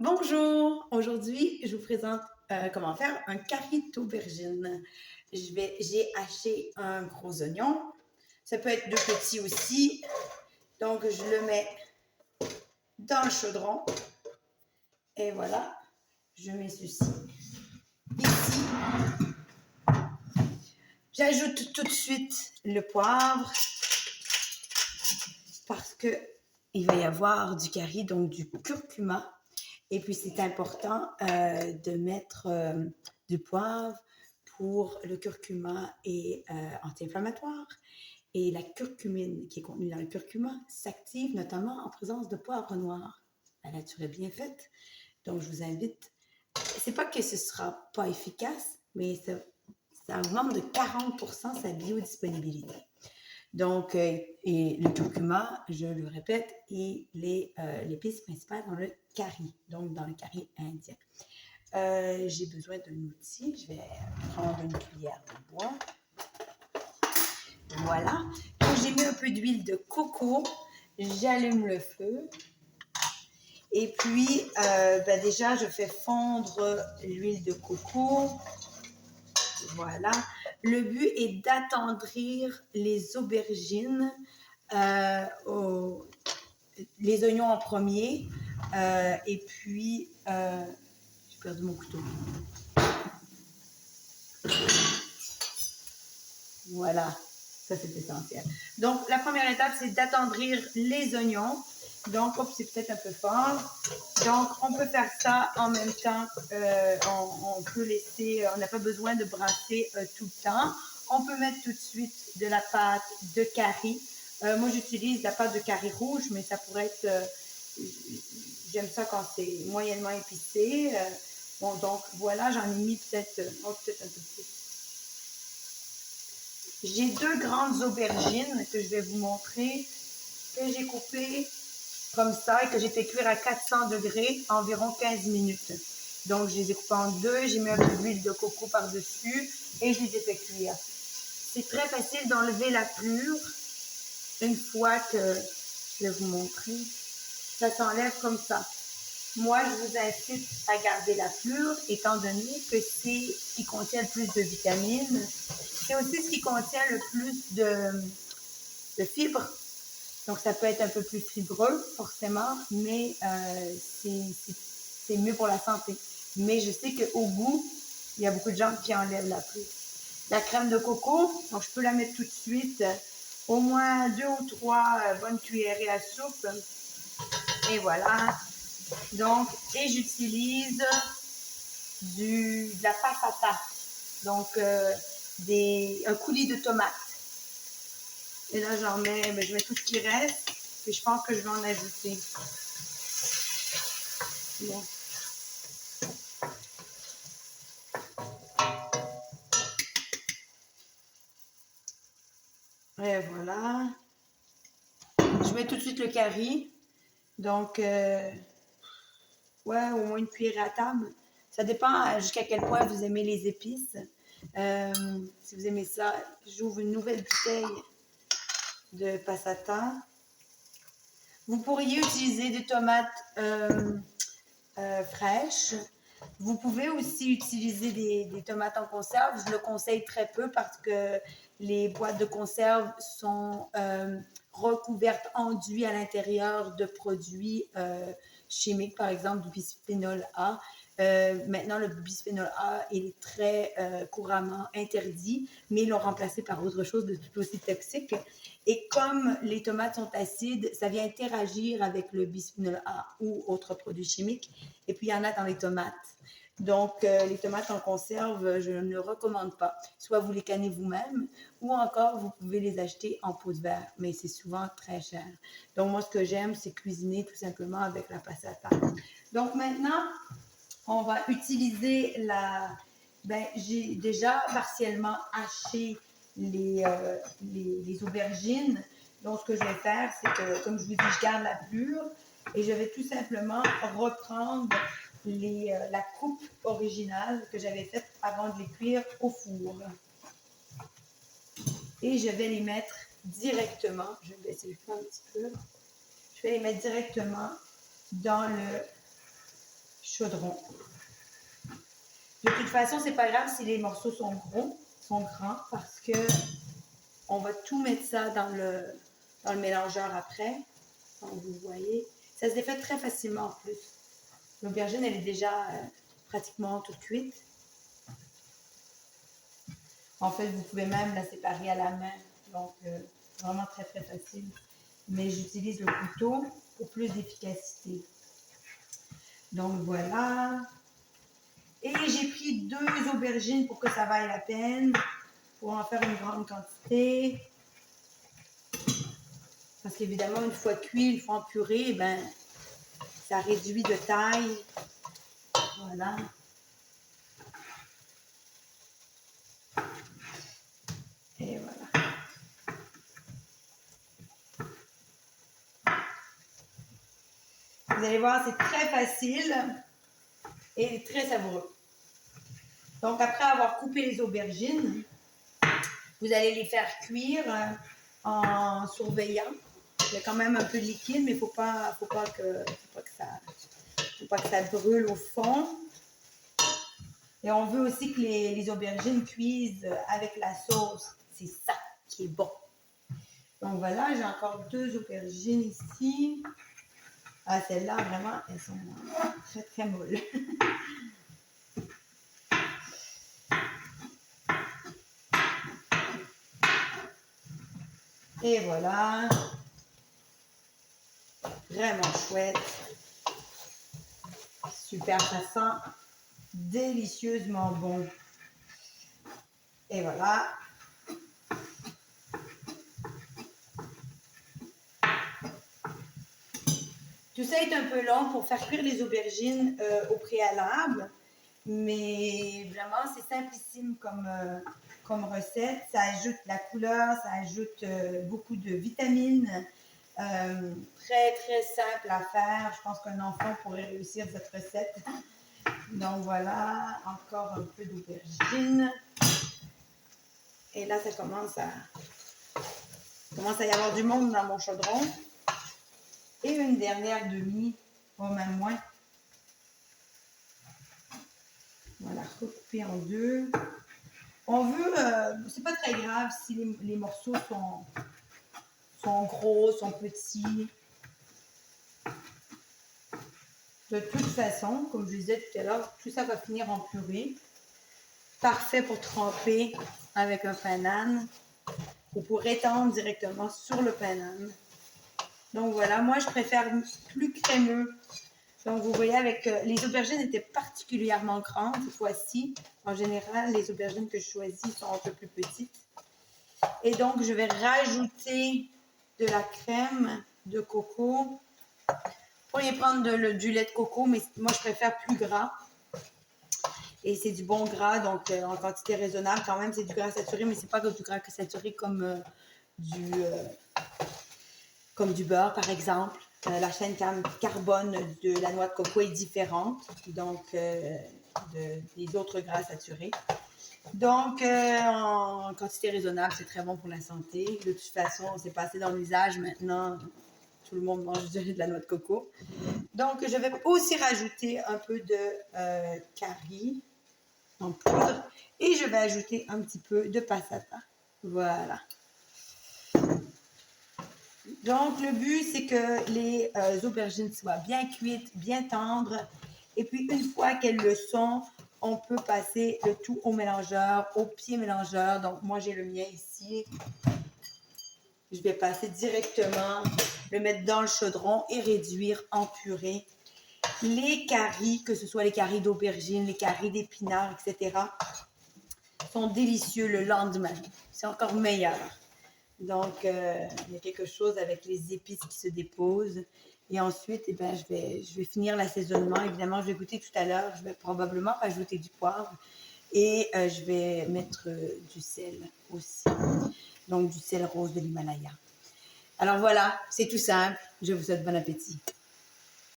Bonjour! Aujourd'hui, je vous présente comment faire un curry d'aubergine. J'ai haché un gros oignon. Ça peut être deux petits aussi. Donc, je le mets dans le chaudron. Et voilà, je mets ceci ici. J'ajoute tout de suite le poivre parce que il va y avoir du curry, donc du curcuma. Et puis, c'est important de mettre du poivre pour le curcuma est anti-inflammatoire. Et la curcumine qui est contenue dans le curcuma s'active notamment en présence de poivre noir. La nature est bien faite. Donc, je vous invite. C'est pas que ce sera pas efficace, mais ça augmente de 40% sa biodisponibilité. Donc, et le curcuma, je le répète, est l'épice principale dans le curry, donc dans le curry indien. J'ai besoin d'un outil. Je vais prendre une cuillère de bois. Voilà. Donc, j'ai mis un peu d'huile de coco. J'allume le feu. Et puis, déjà, je fais fondre l'huile de coco. Voilà. Le but est d'attendrir les aubergines, les oignons en premier. Et puis, j'ai perdu mon couteau. Voilà, ça c'est essentiel. Donc, la première étape, c'est d'attendrir les oignons. Donc, c'est peut-être un peu fort. Donc, on peut faire ça en même temps. On peut laisser, on n'a pas besoin de brasser tout le temps. On peut mettre tout de suite de la pâte de curry. Moi, j'utilise la pâte de curry rouge, mais ça pourrait être... j'aime ça quand c'est moyennement épicé. Bon, donc, voilà, j'en ai mis peut-être un peu plus. J'ai deux grandes aubergines que je vais vous montrer, que j'ai coupées comme ça et que j'ai fait cuire à 400 degrés environ 15 minutes. Donc, je les ai coupées en deux, j'ai mis un peu d'huile de coco par-dessus et je les ai fait cuire. C'est très facile d'enlever la plure une fois que je vais vous montrer. Ça s'enlève comme ça. Moi, je vous incite à garder la plure, étant donné que c'est ce qui contient le plus de vitamines. C'est aussi ce qui contient le plus de fibres. Donc, ça peut être un peu plus fibreux, forcément, mais c'est mieux pour la santé. Mais je sais qu'au goût, il y a beaucoup de gens qui enlèvent la plure. La crème de coco, donc je peux la mettre tout de suite. Au moins 2 ou 3 bonnes cuillerées à soupe. Et voilà. Donc, et j'utilise de la passata. Donc, un coulis de tomates. Et là, j'en mets, je mets tout ce qui reste. Et je pense que je vais en ajouter. Bon. Et voilà. Je mets tout de suite le curry. Donc, ouais, au moins une cuillère à table. Ça dépend jusqu'à quel point vous aimez les épices. Si vous aimez ça, j'ouvre une nouvelle bouteille de passata. Vous pourriez utiliser des tomates fraîches. Vous pouvez aussi utiliser des tomates en conserve. Je le conseille très peu parce que les boîtes de conserve sont recouvertes, enduits à l'intérieur de produits chimiques, par exemple du bisphénol A. Maintenant, le bisphénol A est très couramment interdit, mais ils l'ont remplacé par autre chose de tout aussi toxique. Et comme les tomates sont acides, ça vient interagir avec le bisphénol A ou autres produits chimiques. Et puis, il y en a dans les tomates. Donc, les tomates en conserve, je ne recommande pas. Soit vous les cannez vous-même, ou encore vous pouvez les acheter en pot de verre, mais c'est souvent très cher. Donc, moi, ce que j'aime, c'est cuisiner tout simplement avec la passata. Donc, maintenant, on va utiliser j'ai déjà partiellement haché les aubergines. Donc, ce que je vais faire, c'est que, comme je vous dis, je garde la plure et je vais tout simplement reprendre la coupe originale que j'avais faite avant de les cuire au four. Et je vais les mettre directement, je vais baisser le feu un petit peu, je vais les mettre directement dans chaudron. De toute façon, c'est pas grave si les morceaux sont gros, sont grands, parce que on va tout mettre ça dans le mélangeur après. Comme vous voyez, ça se défait très facilement en plus. L'aubergine, elle est déjà pratiquement toute cuite. En fait, vous pouvez même la séparer à la main. Donc, vraiment très, très facile. Mais j'utilise le couteau pour plus d'efficacité. Donc, voilà. Et j'ai pris 2 aubergines pour que ça vaille la peine. Pour en faire une grande quantité. Parce qu'évidemment, une fois cuit, une fois en purée, ben, ça réduit de taille. Voilà. Et voilà. Vous allez voir, c'est très facile et très savoureux. Donc, après avoir coupé les aubergines, vous allez les faire cuire en surveillant. Il y a quand même un peu de liquide, mais il ne faut pas que ça brûle au fond. Et on veut aussi que les aubergines cuisent avec la sauce. C'est ça qui est bon. Donc voilà, j'ai encore 2 aubergines ici. Ah, celles-là, vraiment, elles sont très, très molles. Et voilà. Vraiment chouette. Super, ça sent délicieusement bon. Et voilà. Tout ça est un peu long pour faire cuire les aubergines au préalable, mais vraiment c'est simplissime comme recette. Ça ajoute la couleur, ça ajoute beaucoup de vitamines. Très très simple à faire. Je pense qu'un enfant pourrait réussir cette recette. Donc voilà, encore un peu d'aubergine. Et là, ça commence à y avoir du monde dans mon chaudron. Et une dernière demi, pas même moins. Voilà, recouper en 2. On veut, c'est pas très grave si les morceaux sont gros, sont petits. De toute façon, comme je disais tout à l'heure, tout ça va finir en purée. Parfait pour tremper avec un pain d'âne ou pour étendre directement sur le pain d'âne. Donc voilà, moi je préfère plus crémeux. Donc vous voyez, avec les aubergines étaient particulièrement grandes cette fois-ci. En général, les aubergines que je choisis sont un peu plus petites. Et donc je vais rajouter de la crème de coco. Vous pourriez prendre du lait de coco, mais moi je préfère plus gras. Et c'est du bon gras, donc en quantité raisonnable. Quand même, c'est du gras saturé, mais c'est pas du gras saturé comme du beurre, par exemple. La chaîne carbone de la noix de coco est différente, donc des autres gras saturés. Donc, en quantité raisonnable, c'est très bon pour la santé. De toute façon, c'est passé dans l'usage maintenant. Tout le monde mange de la noix de coco. Donc, je vais aussi rajouter un peu de curry en poudre. Et je vais ajouter un petit peu de passata. Voilà. Donc, le but, c'est que les aubergines soient bien cuites, bien tendres. Et puis, une fois qu'elles le sont, on peut passer le tout au mélangeur, au pied mélangeur. Donc, moi, j'ai le mien ici. Je vais passer directement, le mettre dans le chaudron et réduire en purée. Les caries, que ce soit les caries d'aubergine, les caries d'épinards, etc., sont délicieux le lendemain. C'est encore meilleur. Donc, il y a quelque chose avec les épices qui se déposent. Et ensuite, eh ben, je vais finir l'assaisonnement. Évidemment, je vais goûter tout à l'heure. Je vais probablement rajouter du poivre. Et je vais mettre du sel aussi. Donc, du sel rose de l'Himalaya. Alors voilà, c'est tout simple. Je vous souhaite bon appétit.